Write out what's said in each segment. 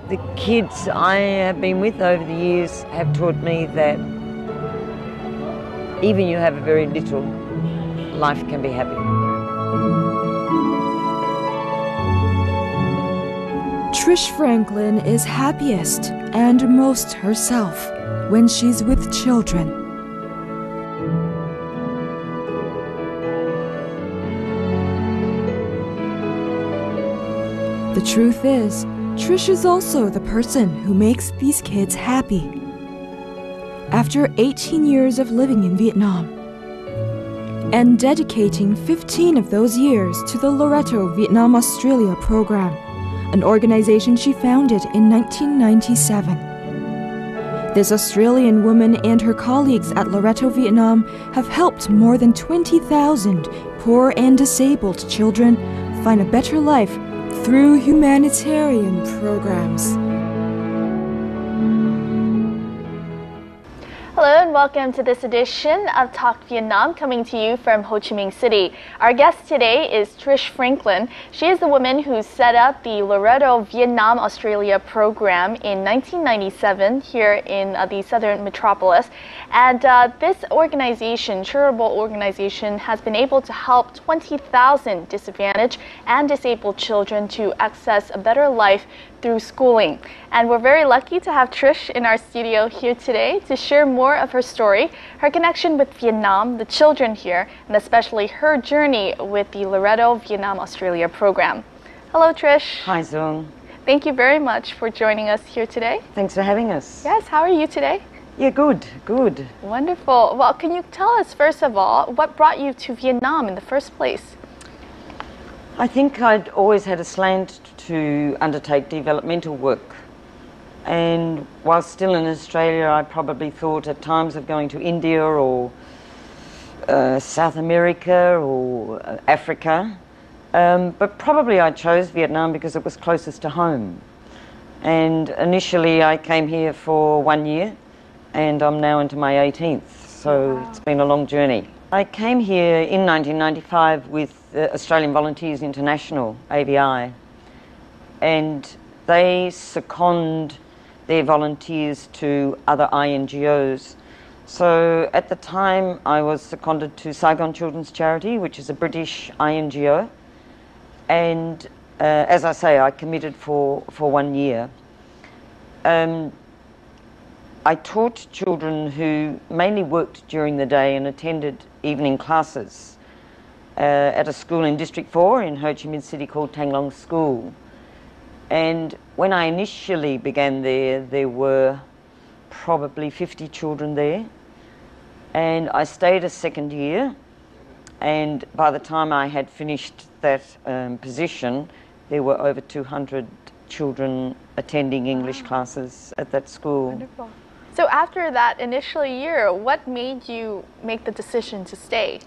The kids I have been with over the years have taught me that even you have a very little, life can be happy. Trish Franklin is happiest and most herself when she's with children. The truth is, Trish is also the person who makes these kids happy. After 18 years of living in Vietnam and dedicating 15 of those years to the Loreto Vietnam-Australia program, an organization she founded in 1997. This Australian woman and her colleagues at Loreto Vietnam have helped more than 20,000 poor and disabled children find a better life through humanitarian programs. Hello and welcome to this edition of Talk Vietnam, coming to you from Ho Chi Minh City. Our guest today is Trish Franklin. She is the woman who set up the Loreto Vietnam Australia program in 1997 here in the southern metropolis. And this organization, charitable organization, has been able to help 20,000 disadvantaged and disabled children to access a better life through schooling. And we're very lucky to have Trish in our studio here today to share more of her story, her connection with Vietnam, the children here, and especially her journey with the Loreto Vietnam Australia program. Hello, Trish. Hi, Zung. Thank you very much for joining us here today. Thanks for having us. Yes, how are you today? Yeah, good. Wonderful. Well, can you tell us, first of all, what brought you to Vietnam in the first place? I think I'd always had a slant to undertake developmental work. And while still in Australia, I probably thought at times of going to India or South America or Africa. But probably I chose Vietnam because it was closest to home. And initially I came here for 1 year, and I'm now into my 18th, so wow. It's been a long journey. I came here in 1995 with Australian Volunteers International, AVI, and they second their volunteers to other INGOs. So at the time I was seconded to Saigon Children's Charity, which is a British INGO, and as I say, I committed for 1 year. I taught children who mainly worked during the day and attended evening classes at a school in District 4 in Ho Chi Minh City called Thang Long School. And when I initially began there were probably 50 children there. And I stayed a second year, and by the time I had finished that position, there were over 200 children attending English classes at that school. Wonderful. So after that initial year, what made you make the decision to stay?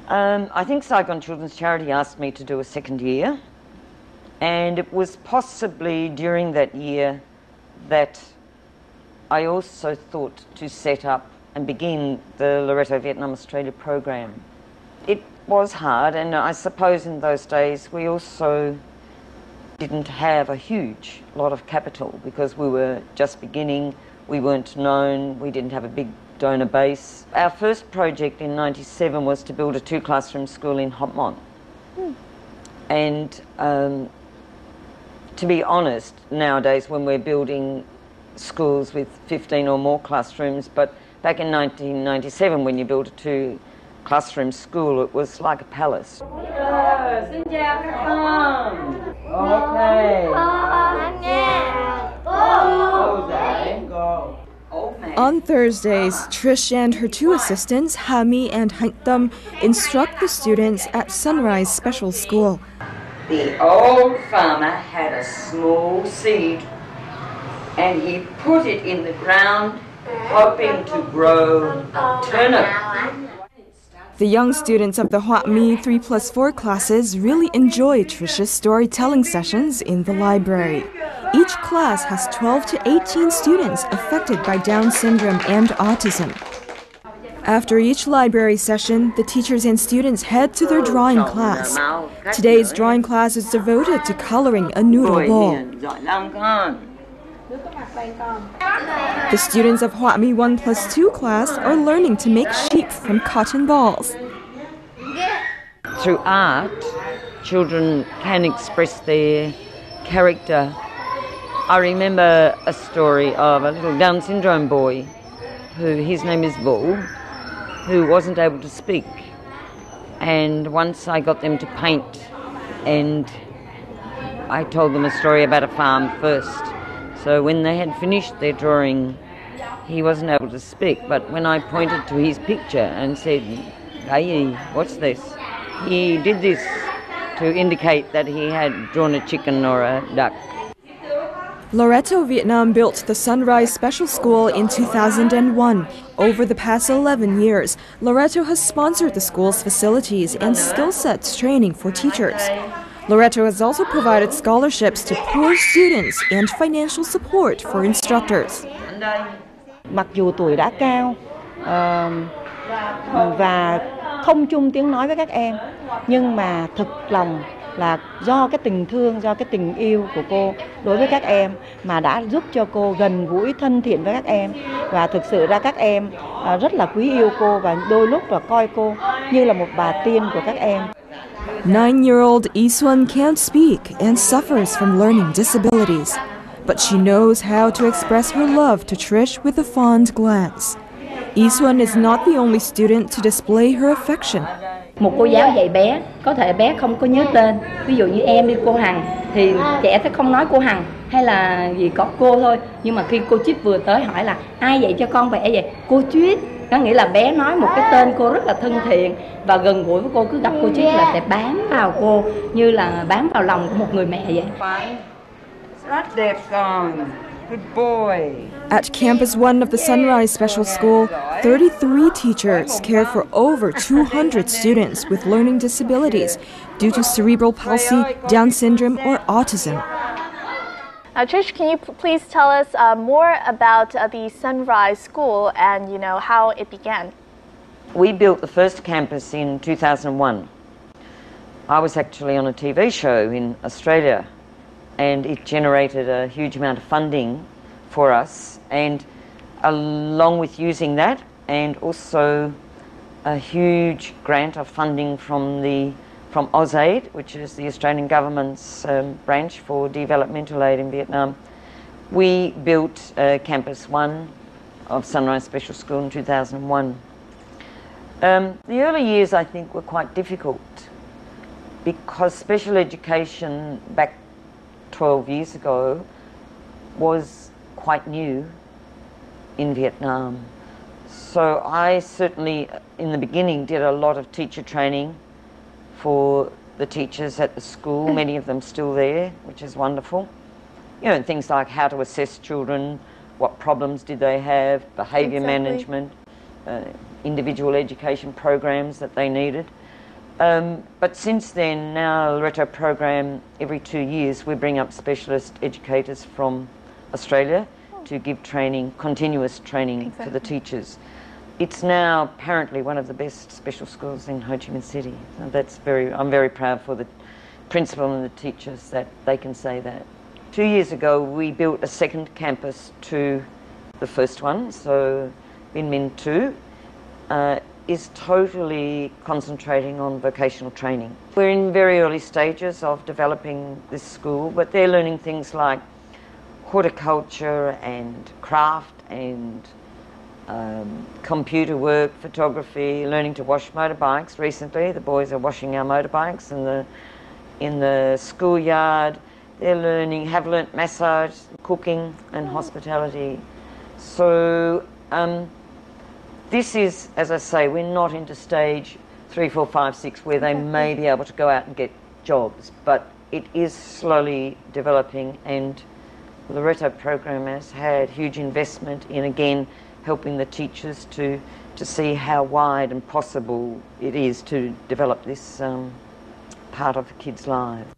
I think Saigon Children's Charity asked me to do a second year, and it was possibly during that year that I also thought to set up and begin the Loreto Vietnam Australia program. It was hard, and I suppose in those days we also didn't have a huge lot of capital because we were just beginning, we weren't known, we didn't have a big donor base. Our first project in '97 was to build a 2-classroom school in Hop Mon. And to be honest, nowadays when we're building schools with 15 or more classrooms, but back in 1997 when you built a 2-classroom school, it was like a palace. Okay. On Thursdays, Trish and her 2 assistants, Hami and Hạnh Tâm, instruct the students at Sunrise Special School. The old farmer had a small seed and he put it in the ground hoping to grow a turnip. The young students of the Hoa Mi 3+4 classes really enjoy Trish's storytelling sessions in the library. Each class has 12 to 18 students affected by Down syndrome and autism. After each library session, the teachers and students head to their drawing class. Today's drawing class is devoted to coloring a noodle bowl. The students of Họa Mi 1+2 class are learning to make sheep from cotton balls. Through art, children can express their character. I remember a story of a little Down syndrome boy, his name is Bull, who wasn't able to speak. And once I got them to paint, and I told them a story about a farm first. So when they had finished their drawing, he wasn't able to speak, but when I pointed to his picture and said, "Hey, what's this?" he did this to indicate that he had drawn a chicken or a duck. Loreto Vietnam built the Sunrise Special School in 2001. Over the past 11 years, Loreto has sponsored the school's facilities and skill sets training for teachers. Loreto has also provided scholarships to poor students and financial support for instructors. Mặc dù tuổi đã cao và không chung tiếng nói với các em, nhưng mà thực lòng là do cái tình thương, do cái tình yêu của cô đối với các em mà đã giúp cho cô gần gũi thân thiện với các em, và thực sự ra các em rất là quý yêu cô và đôi lúc là coi cô như là một bà tiên của các em. 9-year-old Yi-Sun can't speak and suffers from learning disabilities, but she knows how to express her love to Trish with a fond glance. Yi-Sun is not the only student to display her affection. Một cô giáo dạy bé, có thể bé không có nhớ tên. Ví dụ như em đi cô Hằng, thì trẻ sẽ không nói cô Hằng hay là gì có cô thôi. Nhưng mà khi cô Chip vừa tới hỏi là ai dạy cho con vẽ vậy? Cô Chip. Có nghĩa là bé nói một cái tên cô rất là thân thiện và gần gũi với cô, cứ gặp cô Chip là sẽ bám vào cô như là bám vào lòng của một người mẹ vậy. Good boy. At Campus 1 of the Sunrise Special School, 33 teachers care for over 200 students with learning disabilities due to cerebral palsy, Down syndrome, or autism. Trish, can you please tell us more about the Sunrise School and how it began? We built the first campus in 2001. I was actually on a TV show in Australia, and it generated a huge amount of funding for us, and along with using that and also a huge grant of funding from AusAid, which is the Australian government's branch for developmental aid in Vietnam, we built Campus 1 of Sunrise Special School in 2001. The early years, I think, were quite difficult because special education back 12 years ago was quite new in Vietnam. So I certainly, in the beginning, did a lot of teacher training for the teachers at the school, many of them still there, which is wonderful. Things like how to assess children, what problems did they have, behaviour management, individual education programs that they needed. But since then, now Loreto program, every 2 years we bring up specialist educators from Australia to give training, continuous training for the teachers. It's now apparently one of the best special schools in Ho Chi Minh City. So I'm very proud for the principal and the teachers that they can say that. 2 years ago we built a second campus to the first one, so VNtienganh 2. Is totally concentrating on vocational training. We're in very early stages of developing this school, but they're learning things like horticulture and craft and computer work, photography, learning to wash motorbikes. Recently, the boys are washing our motorbikes in the schoolyard. Have learnt massage, cooking and hospitality. So this is, as I say, we're not into stage 3, 4, 5, 6 where they may be able to go out and get jobs, but it is slowly developing, and the Loreto program has had huge investment in, again, helping the teachers to see how wide and possible it is to develop this part of the kids' lives.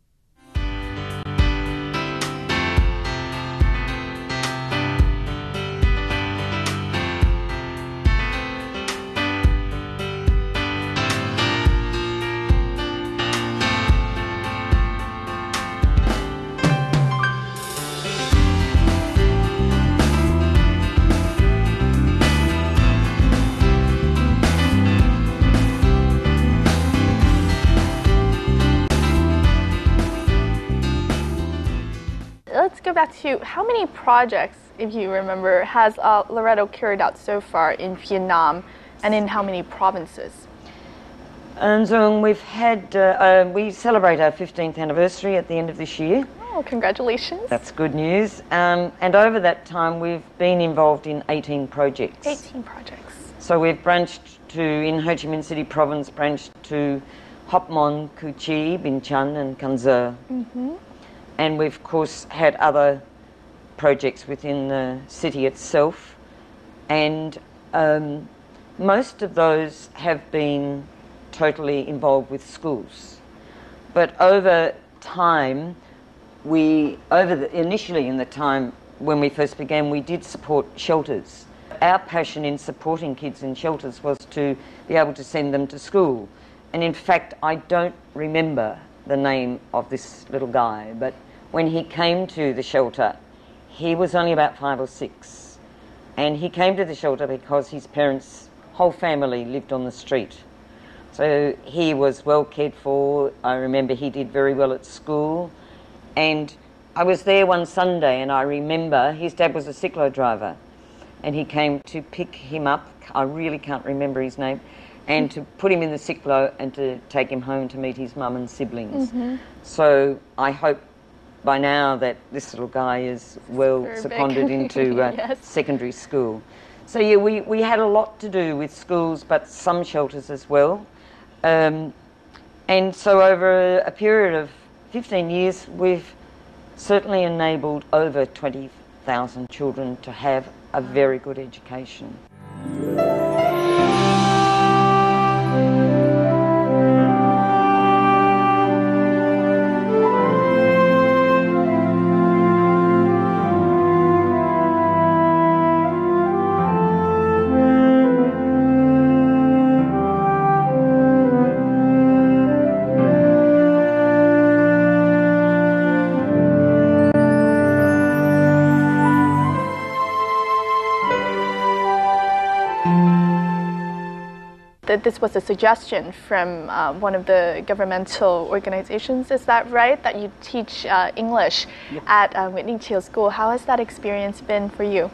back to how many projects, if you remember, has Loretto carried out so far in Vietnam and in how many provinces? And so we've had, we celebrate our 15th anniversary at the end of this year. Oh, congratulations. That's good news. And over that time, we've been involved in 18 projects. 18 projects. So we've branched to, in Ho Chi Minh City province, branched to Hop Mon, Cu Chi, Viet Chanh and Can Giơ. And we've, of course, had other projects within the city itself. And most of those have been totally involved with schools. But over time, initially in the time when we first began, we did support shelters. Our passion in supporting kids in shelters was to be able to send them to school. And in fact, I don't remember the name of this little guy, but when he came to the shelter, he was only about 5 or 6. And he came to the shelter because his parents' whole family lived on the street. So he was well cared for. I remember he did very well at school. And I was there one Sunday, and I remember his dad was a cyclo driver, and he came to pick him up. I really can't remember his name, and to put him in the cyclo and to take him home to meet his mum and siblings. So I hope by now that this little guy is well seconded into Yes. secondary school. So yeah, we had a lot to do with schools, but some shelters as well. And so over a period of 15 years, we've certainly enabled over 20,000 children to have a very good education. That this was a suggestion from one of the governmental organizations, is that right? That you teach English at VNtienganh School. How has that experience been for you?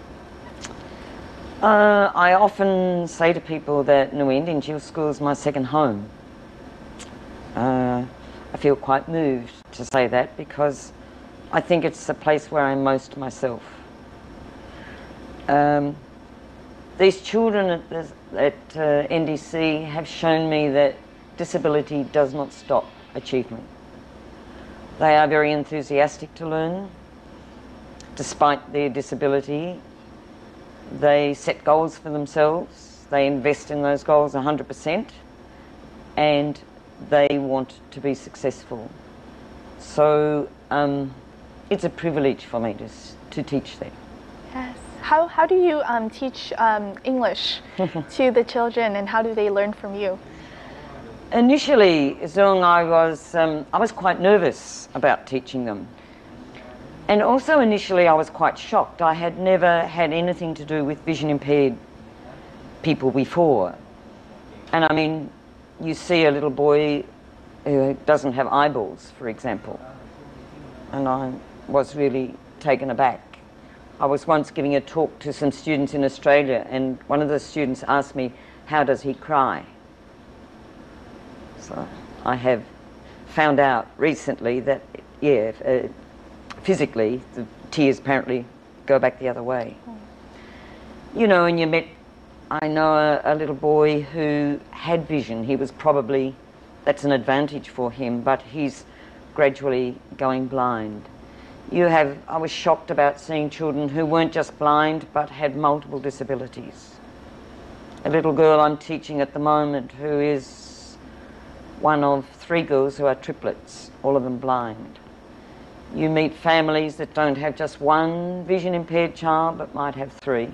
I often say to people that VNtienganh School is my second home. I feel quite moved to say that because I think it's the place where I'm most myself. These children at NDC have shown me that disability does not stop achievement. They are very enthusiastic to learn. Despite their disability, they set goals for themselves. They invest in those goals 100%, and they want to be successful. So it's a privilege for me to teach them. Yes. How do you teach English to the children, and how do they learn from you? Initially, Zong, I was quite nervous about teaching them. And also initially I was quite shocked. I had never had anything to do with vision impaired people before. And I mean, you see a little boy who doesn't have eyeballs, for example. And I was really taken aback. I was once giving a talk to some students in Australia, and one of the students asked me, how does he cry? So I have found out recently that, yeah, physically, the tears apparently go back the other way. You know, and I know a little boy who had vision. He was probably, that's an advantage for him, but he's gradually going blind. I was shocked about seeing children who weren't just blind, but had multiple disabilities. A little girl I'm teaching at the moment who is one of 3 girls who are triplets, all of them blind. You meet families that don't have just one vision impaired child, but might have 3.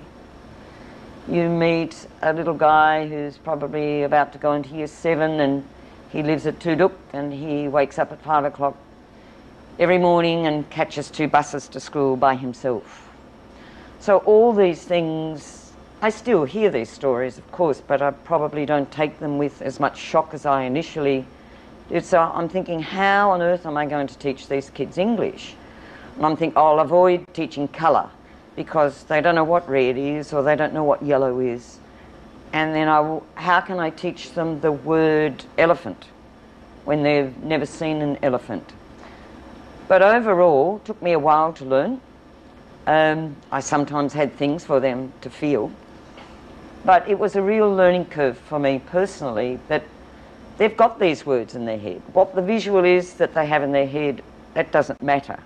You meet a little guy who's probably about to go into year 7, and he lives at Tuduk, and he wakes up at 5 o'clock every morning and catches 2 buses to school by himself. So all these things, I still hear these stories, of course, but I probably don't take them with as much shock as I initially did. So I'm thinking, how on earth am I going to teach these kids English And I'm thinking, I'll avoid teaching colour because they don't know what red is or they don't know what yellow is. And then how can I teach them the word elephant when they've never seen an elephant? But overall, it took me a while to learn. I sometimes had things for them to feel. But it was a real learning curve for me personally, that they've got these words in their head. What the visual is that they have in their head, that doesn't matter.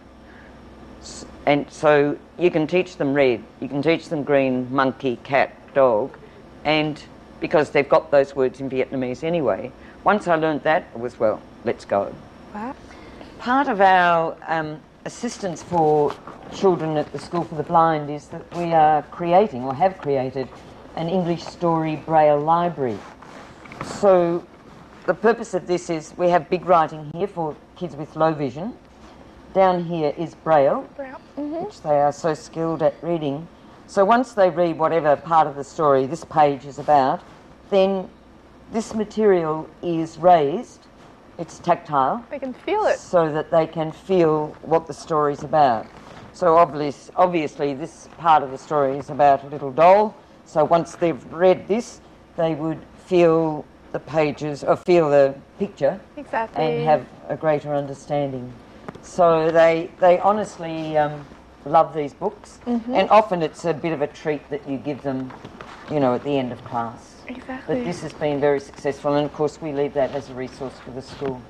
And so you can teach them red, you can teach them green, monkey, cat, dog, and because they've got those words in Vietnamese anyway. Once I learned that, it was, well, let's go. Wow. Part of our assistance for children at the School for the Blind is that we are creating, or have created, an English story braille library. So the purpose of this is we have big writing here for kids with low vision. Down here is braille, which they are so skilled at reading. So once they read whatever part of the story this page is about, then this material is raised, it's tactile. They can feel it. So that they can feel what the story's about. So obviously this part of the story is about a little doll. So once they've read this, they would feel the pages, or feel the picture. Exactly. And have a greater understanding. So they honestly love these books. And often it's a bit of a treat that you give them, you know, at the end of class. Exactly. But this has been very successful, and of course we leave that as a resource for the school.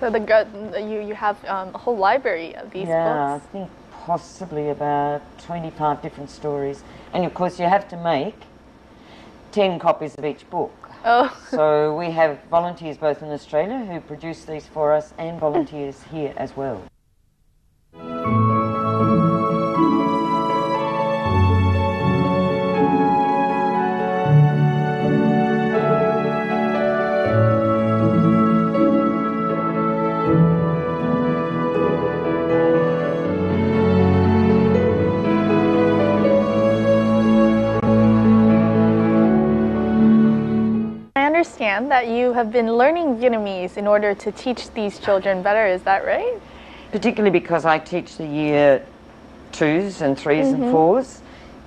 So you have a whole library of these Yeah, books. I think possibly about 25 different stories. And of course you have to make 10 copies of each book. Oh. So we have volunteers both in Australia who produce these for us and volunteers here as well. I understand that you have been learning Vietnamese in order to teach these children better, is that right? Particularly because I teach the year 2s and 3s and 4s.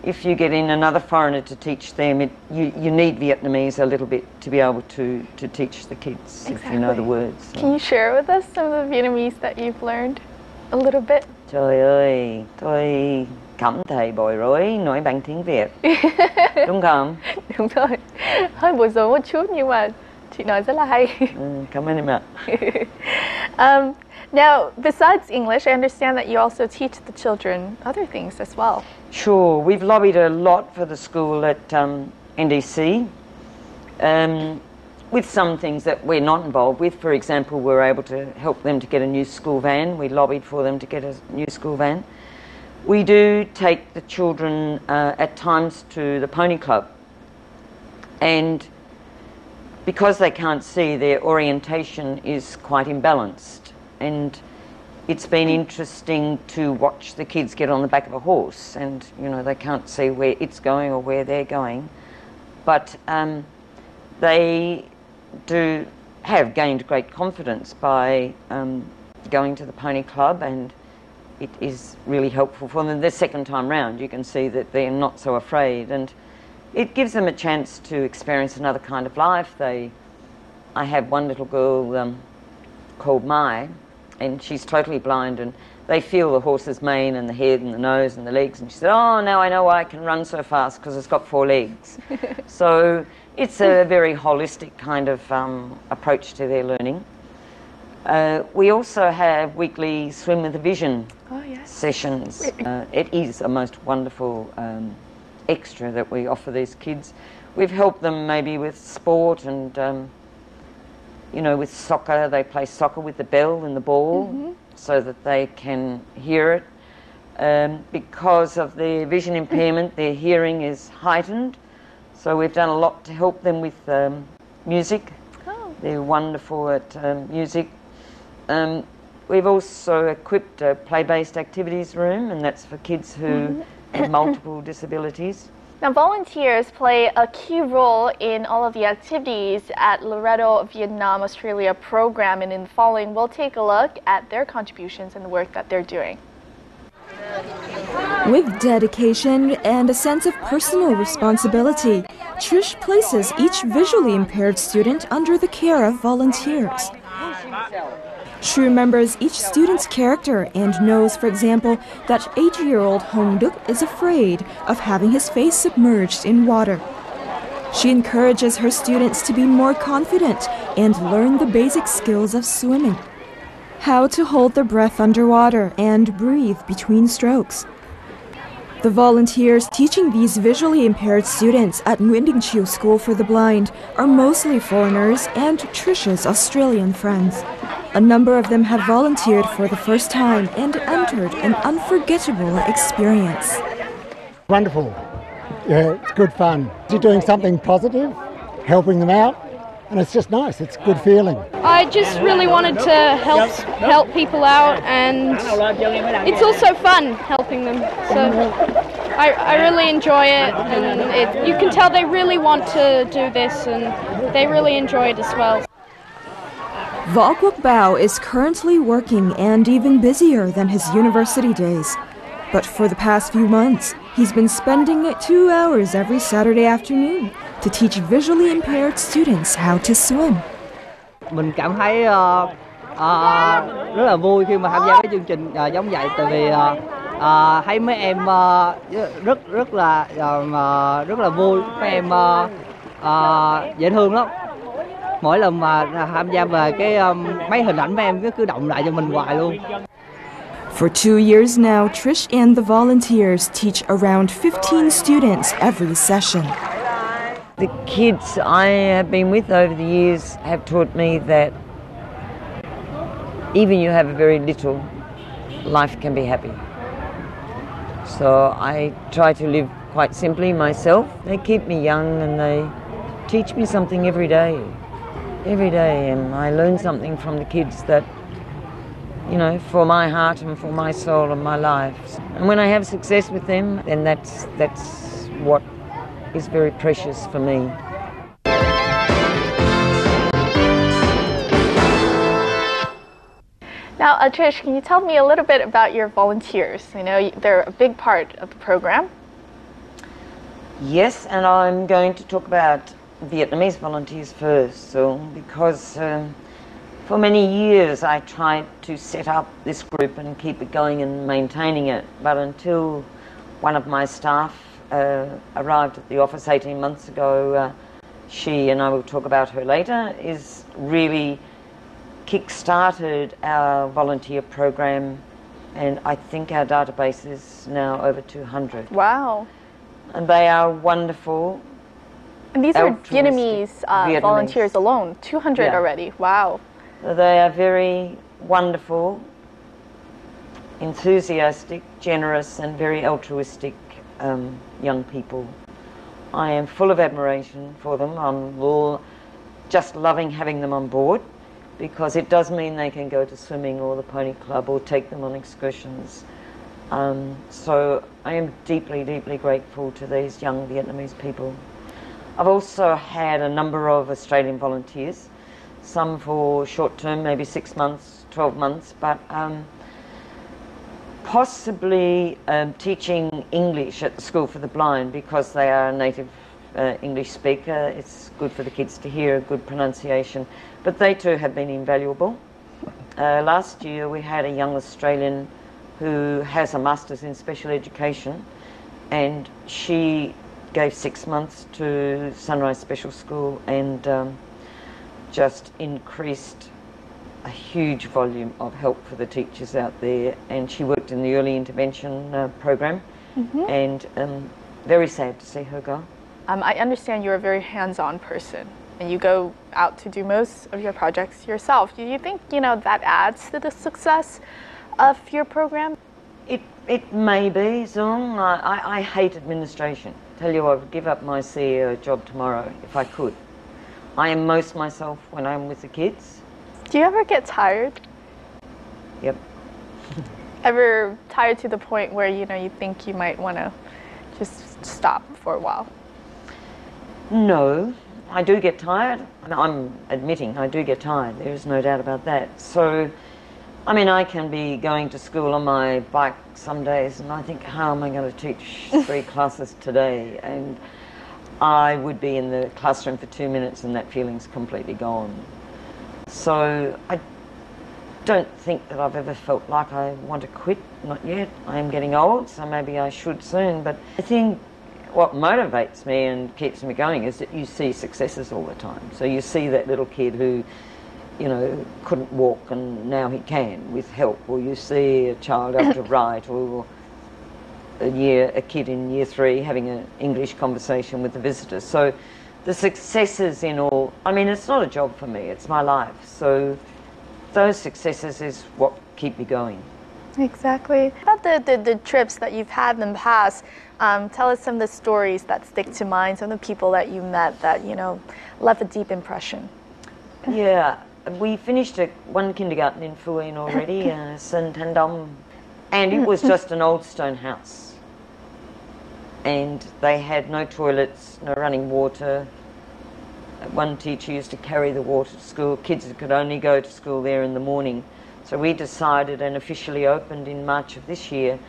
If you get in another foreigner to teach them, you need Vietnamese a little bit to be able to teach the kids, if you know the words. Can you share with us some of the Vietnamese that you've learned a little bit? Trời ơi, tôi cảm thấy bối rối nói bằng tiếng Việt. Đúng không? Đúng rồi. Hơi bối rối một chút nhưng mà chị nói rất là hay. Cảm ơn em ạ. Now, besides English, I understand that you also teach the children other things as well. Sure, we've lobbied a lot for the school at NDC with some things that we're not involved with. For example, we're able to help them to get a new school van. We lobbied for them to get a new school van. We do take the children at times to the pony club, and because they can't see, their orientation is quite imbalanced, and it's been interesting to watch the kids get on the back of a horse, and you know they can't see where it's going or where they're going, but they do have gained great confidence by going to the pony club, and it is really helpful for them. The second time round you can see that they're not so afraid, and it gives them a chance to experience another kind of life. I have one little girl called Mai, and she's totally blind, and they feel the horse's mane and the head and the nose and the legs, and she said, oh, now I know why I can run so fast, because it's got 4 legs. So it's a very holistic kind of approach to their learning. We also have weekly Swim with a Vision sessions. It is a most wonderful extra that we offer these kids. We've helped them maybe with sport and, you know, with soccer. They play soccer with the bell and the ball so that they can hear it. Because of their vision impairment, their hearing is heightened. So we've done a lot to help them with music. Oh. They're wonderful at music. We've also equipped a play-based activities room, and that's for kids who have multiple disabilities. Now, volunteers play a key role in all of the activities at Loretto Vietnam Australia program, and in the following, we'll take a look at their contributions and the work that they're doing. With dedication and a sense of personal responsibility, Trish places each visually impaired student under the care of volunteers. She remembers each student's character and knows, for example, that 8-year-old Hong Duk is afraid of having his face submerged in water. She encourages her students to be more confident and learn the basic skills of swimming. How to hold their breath underwater and breathe between strokes. The volunteers teaching these visually impaired students at Nguyen School for the Blind are mostly foreigners and Trish's Australian friends. A number of them have volunteered for the first time and entered an unforgettable experience. Wonderful. Yeah, it's good fun. You're doing something positive, helping them out, and it's just nice. It's a good feeling. I just really wanted to help people out, and it's also fun helping them. So I really enjoy it, and you can tell they really want to do this, and they really enjoy it as well. Vo Quoc Bao is currently working and even busier than his university days. But for the past few months, he's been spending 2 hours every Saturday afternoon to teach visually impaired students how to swim. Mình cảm thấy rất là vui khi mà tham gia cái chương trình giống vậy, tại vì thấy mấy em rất là vui, mấy em dễ thương lắm. Mỗi lần mà tham gia về cái mấy hình ảnh mấy em cứ động lại cho mình hoài luôn. For 2 years now, Trish and the volunteers teach around 15 students every session. The kids I have been with over the years have taught me that even you have a very little, life can be happy. So I try to live quite simply myself. They keep me young and they teach me something every day, and I learn something from the kids that, you know, for my heart and for my soul and my life. And when I have success with them, then that's what is very precious for me. Now, Trish, can you tell me a little bit about your volunteers? I know they're a big part of the program. Yes, and I'm going to talk about Vietnamese volunteers first, because for many years I tried to set up this group and keep it going and maintaining it, but until one of my staff arrived at the office 18 months ago, she, and I will talk about her later, is really kick-started our volunteer program, and I think our database is now over 200. Wow. And they are wonderful. And these are Vietnamese volunteers alone, 200 already. Wow. They are very wonderful, enthusiastic, generous, and very altruistic young people. I am full of admiration for them. I'm just loving having them on board, because it does mean they can go to swimming or the pony club or take them on excursions. So I am deeply, deeply grateful to these young Vietnamese people. I've also had a number of Australian volunteers, some for short term, maybe 6 months, 12 months, but possibly teaching English at the School for the Blind, because they are a native English speaker. It's good for the kids to hear a good pronunciation, but they too have been invaluable. Last year we had a young Australian who has a master's in special education, and she gave 6 months to Sunrise Special School and just increased a huge volume of help for the teachers out there. And she worked in the early intervention program, and very sad to see her go. I understand you're a very hands-on person, and you go out to do most of your projects yourself. Do you think, that adds to the success of your program? It may be, Zong. I hate administration. Tell you, I would give up my CEO job tomorrow if I could. I am most myself when I'm with the kids. Do you ever get tired? Yep. Ever tired to the point where, you think you might want to just stop for a while? No, I do get tired. I'm admitting I do get tired. There is no doubt about that. So I mean, I can be going to school on my bike some days and I think, how am I going to teach 3 classes today? And I would be in the classroom for 2 minutes and that feeling's completely gone. So I don't think that I've ever felt like I want to quit, not yet. I am getting old, so maybe I should soon. But I think what motivates me and keeps me going is that you see successes all the time. So you see that little kid who, you know, couldn't walk and now he can with help, or you see a child able to write, or a kid in year 3 having an English conversation with the visitors. So the successes in all, I mean, it's not a job for me, it's my life. So those successes is what keep me going. Exactly. About the trips that you've had in the past, tell us some of the stories that stick to mind, some of the people that you met that, you know, left a deep impression. Yeah, we finished one kindergarten in Phú Yên already, Sơn Thanh Đông, and it was just an old stone house. And they had no toilets, no running water. One teacher used to carry the water to school. Kids could only go to school there in the morning. So we decided and officially opened in March of this year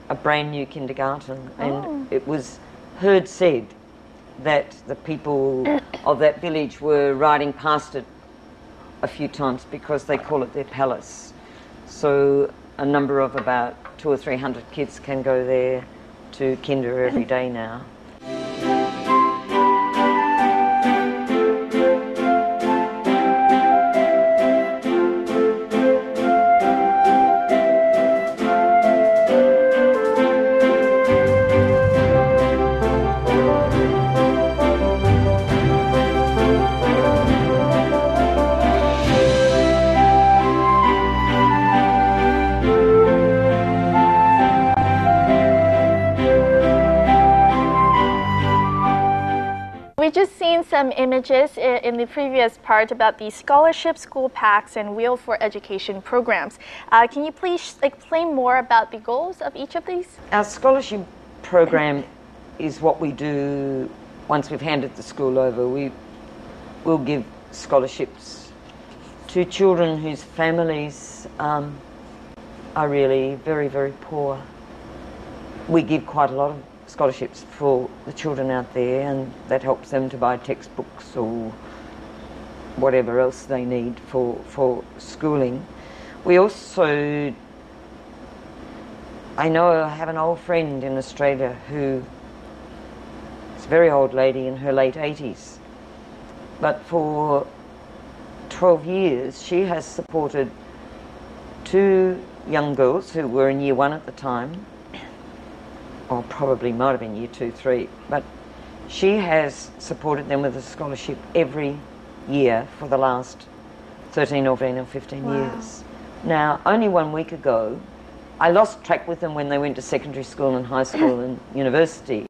a brand new kindergarten. And it was heard said that the people of that village were riding past it a few times because they call it their palace. So a number of about 200 or 300 kids can go there to kinder every day now. We've just seen some images in the previous part about the scholarship, school packs, and Wheel for Education programs. Can you please explain more about the goals of each of these? Our scholarship program is what we do once we've handed the school over. We will give scholarships to children whose families are really very, very poor. We give quite a lot of scholarships for the children out there, and that helps them to buy textbooks or whatever else they need for schooling. We also, I have an old friend in Australia who is a very old lady in her late 80s, but for 12 years she has supported 2 young girls who were in year 1 at the time, or probably might have been year 2, 3, but she has supported them with a scholarship every year for the last 13 or 14 or 15 years. Now, only 1 week ago, I lost track with them when they went to secondary school and high school and university.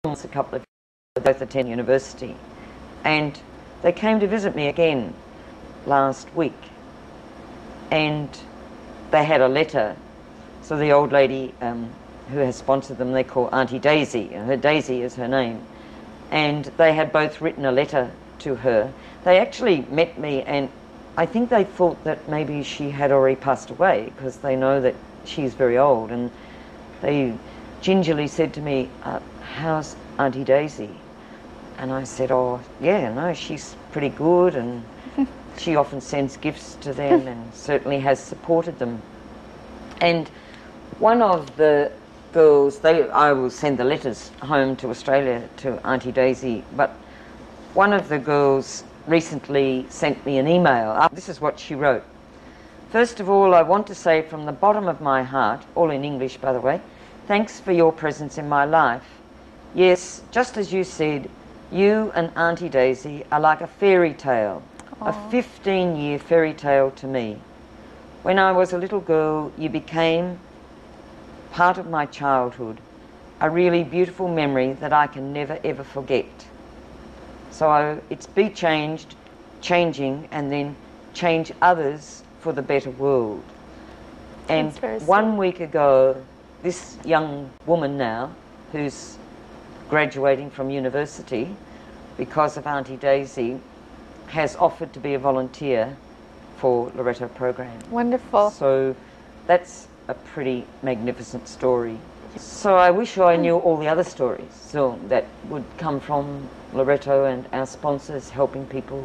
A couple of both attend university, and they came to visit me again last week, and they had a letter. So the old lady who has sponsored them, they call Auntie Daisy. Her Daisy is her name. And they had both written a letter to her. They actually met me, and I think they thought that maybe she had already passed away because they know that she's very old. And they gingerly said to me, how's Auntie Daisy? And I said, oh, yeah, no, she's pretty good, and she often sends gifts to them and certainly has supported them. And one of the girls, I will send the letters home to Australia to Auntie Daisy, but one of the girls recently sent me an email. This is what she wrote. First of all, I want to say from the bottom of my heart, all in English by the way, thanks for your presence in my life. Yes, just as you said, you and Auntie Daisy are like a fairy tale, a 15-year fairy tale to me. When I was a little girl, you became part of my childhood, a really beautiful memory that I can never ever forget. So it's be changed, changing, and then change others for the better world. And 1 week ago, this young woman now, who's graduating from university because of Auntie Daisy, has offered to be a volunteer for Loreto program. Wonderful. So that's a pretty magnificent story. So I wish I knew all the other stories that would come from Loreto and our sponsors helping people.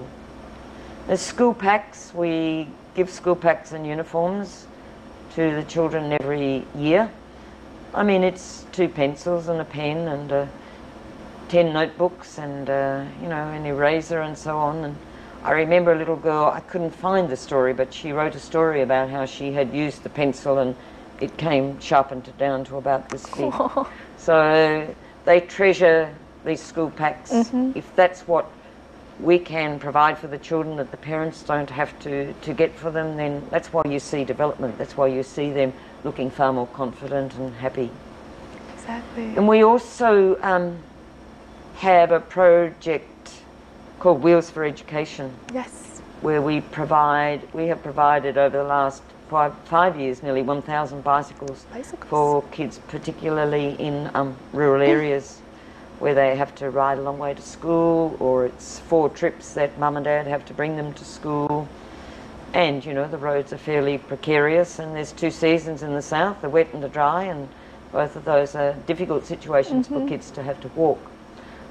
There's school packs. We give school packs and uniforms to the children every year. I mean, it's 2 pencils and a pen and 10 notebooks and, an eraser and so on. And I remember a little girl, I couldn't find the story, but she wrote a story about how she had used the pencil and it came sharpened down to about this big. So they treasure these school packs. If that's what we can provide for the children that the parents don't have to get for them, then that's why you see development. That's why you see them looking far more confident and happy. Exactly. And we also have a project called Wheels for Education. Yes. Where we have provided over the last 5 years nearly 1,000 bicycles for kids, particularly in rural areas where they have to ride a long way to school, or it's 4 trips that mum and dad have to bring them to school. And, the roads are fairly precarious, and there's 2 seasons in the south, the wet and the dry, and both of those are difficult situations for kids to have to walk.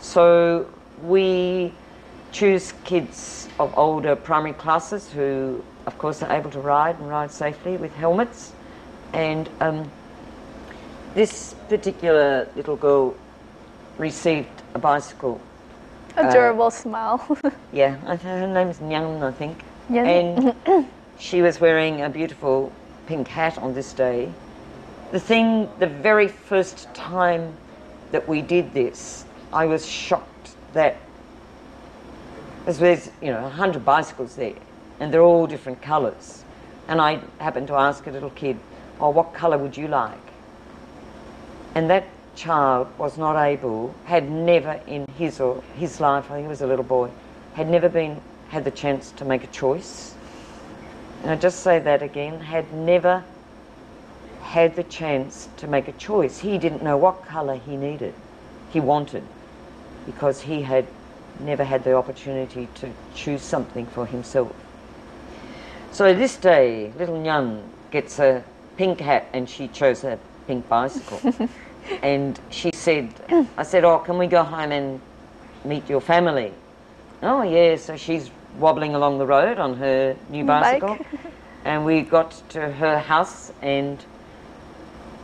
So we choose kids of older primary classes who, of course, are able to ride and ride safely with helmets. And this particular little girl received a bicycle. Adorable smile. Yeah, her name's Nguoi, I think. Nguoi. And she was wearing a beautiful pink hat on this day. The very first time that we did this, I was shocked that there's 100 bicycles there, and they're all different colours. And I happened to ask a little kid, "Oh, what colour would you like?" And that child was not able, had never in his life, I think he was a little boy, had never had the chance to make a choice. And I just say that again, had never had the chance to make a choice. He didn't know what colour he wanted, because he had never had the opportunity to choose something for himself. So this day, little Nguoi gets a pink hat, and she chose a pink bicycle. And she said, I said, "Oh, can we go home and meet your family?" "Oh, yeah." So she's wobbling along the road on her new bicycle. And we got to her house, and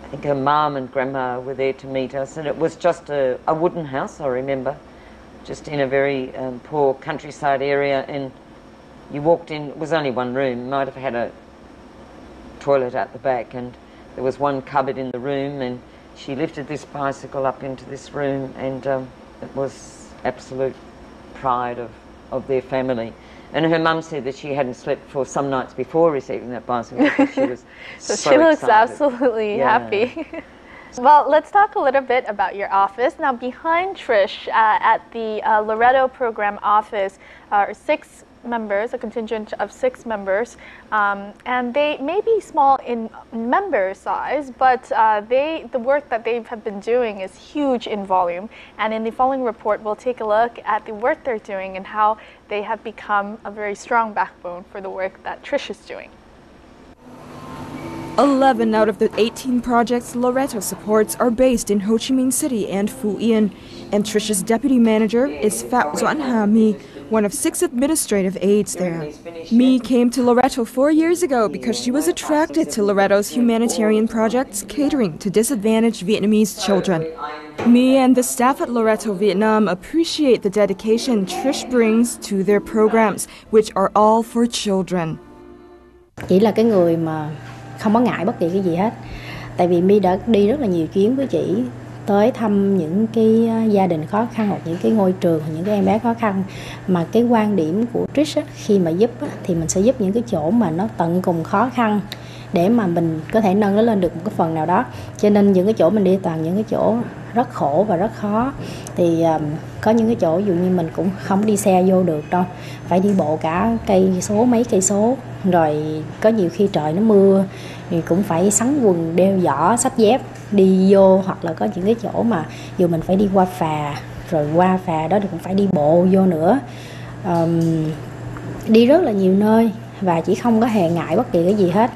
I think her mum and grandma were there to meet us. And it was just a wooden house, I remember, just in a very poor countryside area. And you walked in, it was only one room, might have had a toilet out the back, and there was one cupboard in the room, and she lifted this bicycle up into this room, and it was absolute pride of their family. And her mum said that she hadn't slept for some nights before receiving that bicycle, because she was so so she looks excited. Absolutely happy. Well, let's talk a little bit about your office. Now, behind Trish at the Loreto program office are 6 members, a contingent of 6 members, and they may be small in member size, but the work that they have been doing is huge in volume. And in the following report, we'll take a look at the work they're doing and how they have become a very strong backbone for the work that Trish is doing. 11 out of the 18 projects Loreto supports are based in Ho Chi Minh City and Phu Yên, and Trish's deputy manager is Pham Doan Ha Mi, one of 6 administrative aides there. Mi came to Loreto 4 years ago because she was attracted to Loreto's humanitarian projects catering to disadvantaged Vietnamese children. Mi and the staff at Loreto Vietnam appreciate the dedication Trish brings to their programs, which are all for children. Chỉ là cái người mà không có ngại bất kỳ cái gì hết. Tại vì Mi đã đi rất là nhiều chuyến với chị, tới thăm những cái gia đình khó khăn hoặc những cái ngôi trường hoặc những cái em bé khó khăn. Mà cái quan điểm của Trish khi mà giúp thì mình sẽ giúp những cái chỗ mà nó tận cùng khó khăn để mà mình có thể nâng nó lên được một cái phần nào đó. Cho nên những cái chỗ mình đi toàn những cái chỗ rất khổ và rất khó. Thì có những cái chỗ ví dụ như mình cũng không đi xe vô được đâu, phải đi bộ cả mấy cây số. Rồi có nhiều khi trời nó mưa thì cũng phải sắn quần, đeo giỏ, xách dép đi vô, hoặc là có những cái chỗ mà dù mình phải đi qua phà, rồi qua phà đó thì cũng phải đi bộ vô nữa. Đi rất là nhiều nơi và chỉ không có hề ngại bất kỳ cái gì hết.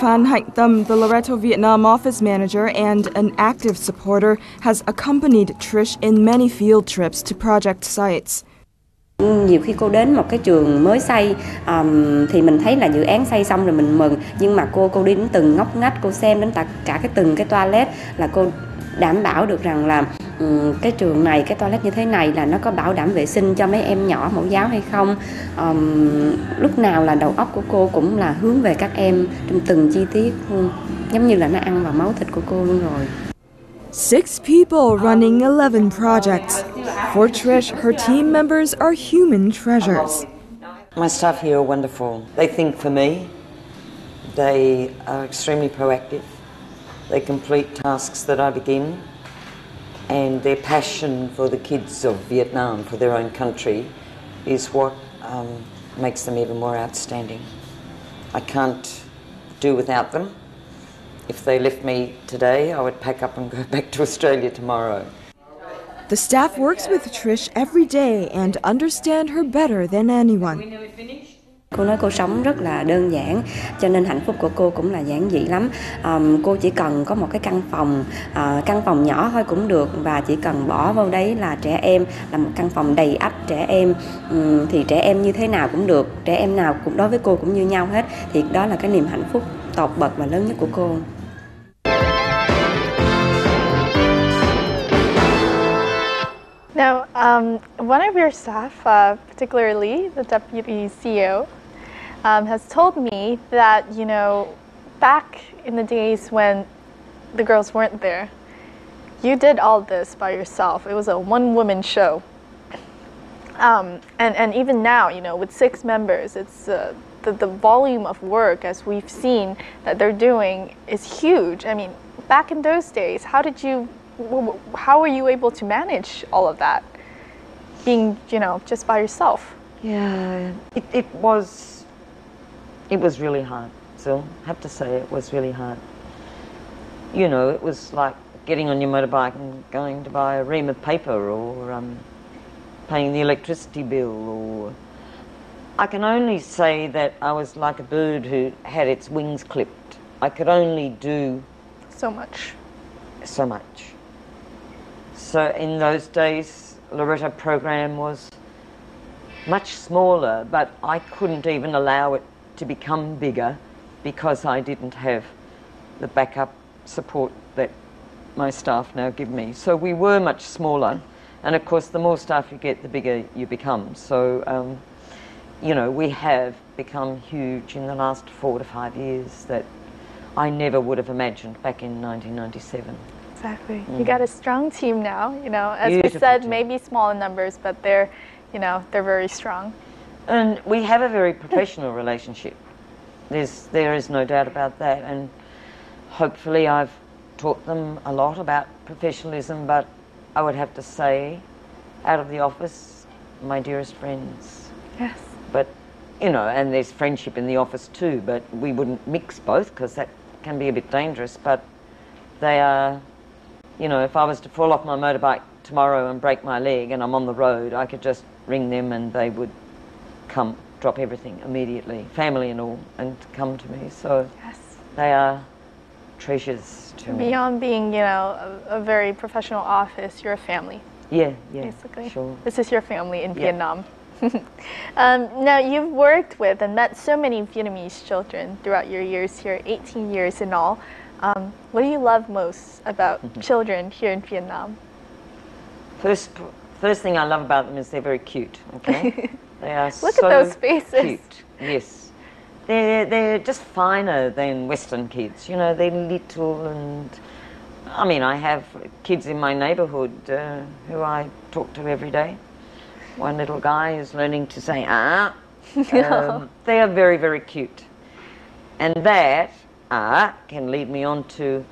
Phan Hạnh Tâm, the Loreto Vietnam office manager and an active supporter, has accompanied Trish in many field trips to project sites. Nhiều khi cô đến một cái trường mới xây thì mình thấy là dự án xây xong rồi mình mừng, nhưng mà cô đi đến từng ngóc ngách, cô xem đến tất cả từng cái toilet, là cô đảm bảo được rằng là cái trường này, cái toilet như thế này là nó có bảo đảm vệ sinh cho mấy em nhỏ mẫu giáo hay không. Lúc nào là đầu óc của cô cũng là hướng về các em trong từng chi tiết, giống như là nó ăn vào máu thịt của cô luôn rồi. 6 people running 11 projects. For Trish, her team members are human treasures. My staff here are wonderful. They think for me. They are extremely proactive. They complete tasks that I begin. And their passion for the kids of Vietnam, for their own country, is what makes them even more outstanding. I can't do without them. If they left me today, I would pack up and go back to Australia tomorrow. The staff works with Trish every day and understand her better than anyone. Cô nói cô sống rất là đơn giản, cho nên hạnh phúc của cô cũng là giản dị lắm. Cô chỉ cần có một cái căn phòng nhỏ thôi cũng được, và chỉ cần bỏ vào đấy là trẻ em, là một căn phòng đầy ắp trẻ em, thì trẻ em như thế nào cũng được, trẻ em nào cũng đối với cô cũng như nhau hết, thì đó là cái niềm hạnh phúc tột bậc và lớn nhất của cô. Now, one of your staff, particularly the deputy CEO, has told me that, you know, back in the days when the girls weren't there, you did all this by yourself. It was a one-woman show. And even now, you know, with 6 members, it's the volume of work, as we've seen, that they're doing is huge. I mean, back in those days, how were you able to manage all of that, being, you know, just by yourself? Yeah, it was really hard. So I have to say it was really hard. You know, it was like getting on your motorbike and going to buy a ream of paper, or paying the electricity bill, or I can only say that I was like a bird who had its wings clipped. I could only do so much. So in those days, Loreto program was much smaller, but I couldn't even allow it to become bigger because I didn't have the backup support that my staff now give me. So we were much smaller, and of course the more staff you get, the bigger you become. So, you know, we have become huge in the last 4 to 5 years that I never would have imagined back in 1997. Exactly. You got a strong team now, you know, as Beautiful we said, team. maybe small in numbers, but they're, you know, they're very strong. And we have a very professional relationship. There is no doubt about that, and hopefully I've taught them a lot about professionalism, but I would have to say, out of the office, my dearest friends. Yes. But, you know, and there's friendship in the office too, but we wouldn't mix both because that can be a bit dangerous, but they are, you know, if I was to fall off my motorbike tomorrow and break my leg and I'm on the road, I could just ring them and they would come, drop everything immediately, family and all, and come to me. So Yes. they are treasures to me. Beyond being, you know, a very professional office, you're a family, Yeah, basically. sure. This is your family in Yeah. Vietnam. Now, you've worked with and met so many Vietnamese children throughout your years here, 18 years in all. What do you love most about children here in Vietnam? First thing I love about them is they're very cute, okay? They are Look so at those faces. cute. Yes. They're just finer than Western kids. You know, they're little, and I mean, I have kids in my neighbourhood who I talk to every day. One little guy is learning to say ah. They are very, very cute. And that can lead me on to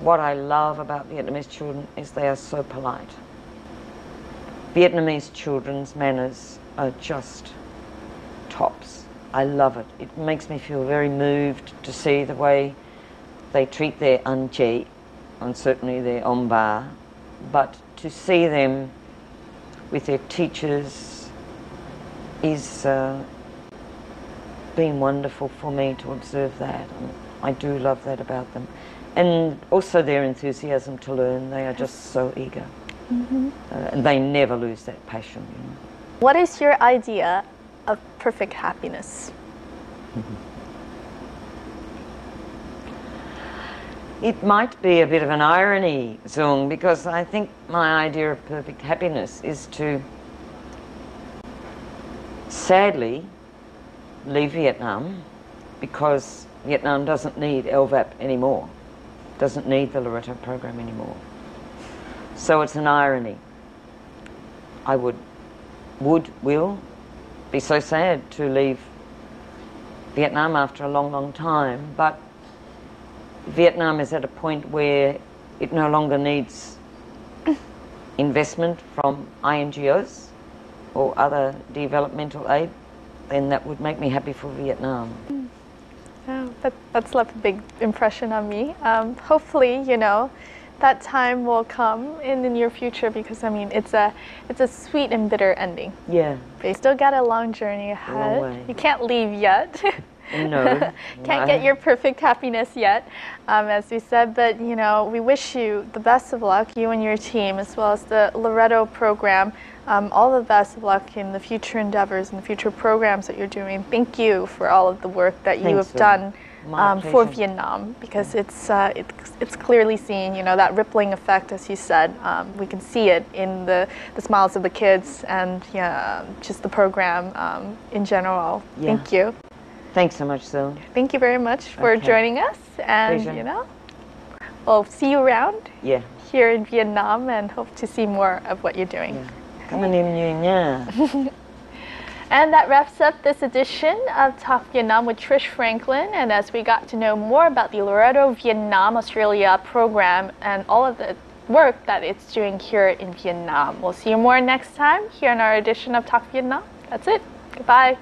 what I love about Vietnamese children is they are so polite. Vietnamese children's manners are just tops. I love it. It makes me feel very moved to see the way they treat their anh chị and certainly their ông bà, but to see them with their teachers is been wonderful for me to observe that. I do love that about them. And also their enthusiasm to learn. They are just so eager. And they never lose that passion. You know. What is your idea of perfect happiness? It might be a bit of an irony, Zung, because I think my idea of perfect happiness is to, sadly, leave Vietnam because Vietnam doesn't need LVAP anymore, doesn't need the Loretto program anymore. So it's an irony. I will be so sad to leave Vietnam after a long, long time, but Vietnam is at a point where it no longer needs investment from INGOs or other developmental aid, then that would make me happy for Vietnam. Oh, that's left a big impression on me. Hopefully, you know, that time will come in the near future, because I mean it's a sweet and bitter ending. Yeah. But you still got a long journey ahead. Long way. You can't leave yet. No. Can't get your perfect happiness yet, as we said, but you know, we wish you the best of luck, you and your team, as well as the Loretto program. All the best of luck in the future endeavors and the future programs that you're doing. Thank you for all of the work that you have done for Vietnam, because it's clearly seen, you know, that rippling effect, as you said. We can see it in the smiles of the kids and just the program in general. Yeah. Thank you. Thanks so much, Zoe. Thank you very much for joining us, and Pleasure. you know, we'll see you around here in Vietnam, and hope to see more of what you're doing. Cảm ơn em nhiều nha. And that wraps up this edition of Talk Vietnam with Trish Franklin. And as we got to know more about the Loretto Vietnam Australia program and all of the work that it's doing here in Vietnam, we'll see you more next time here in our edition of Talk Vietnam. That's it. Goodbye.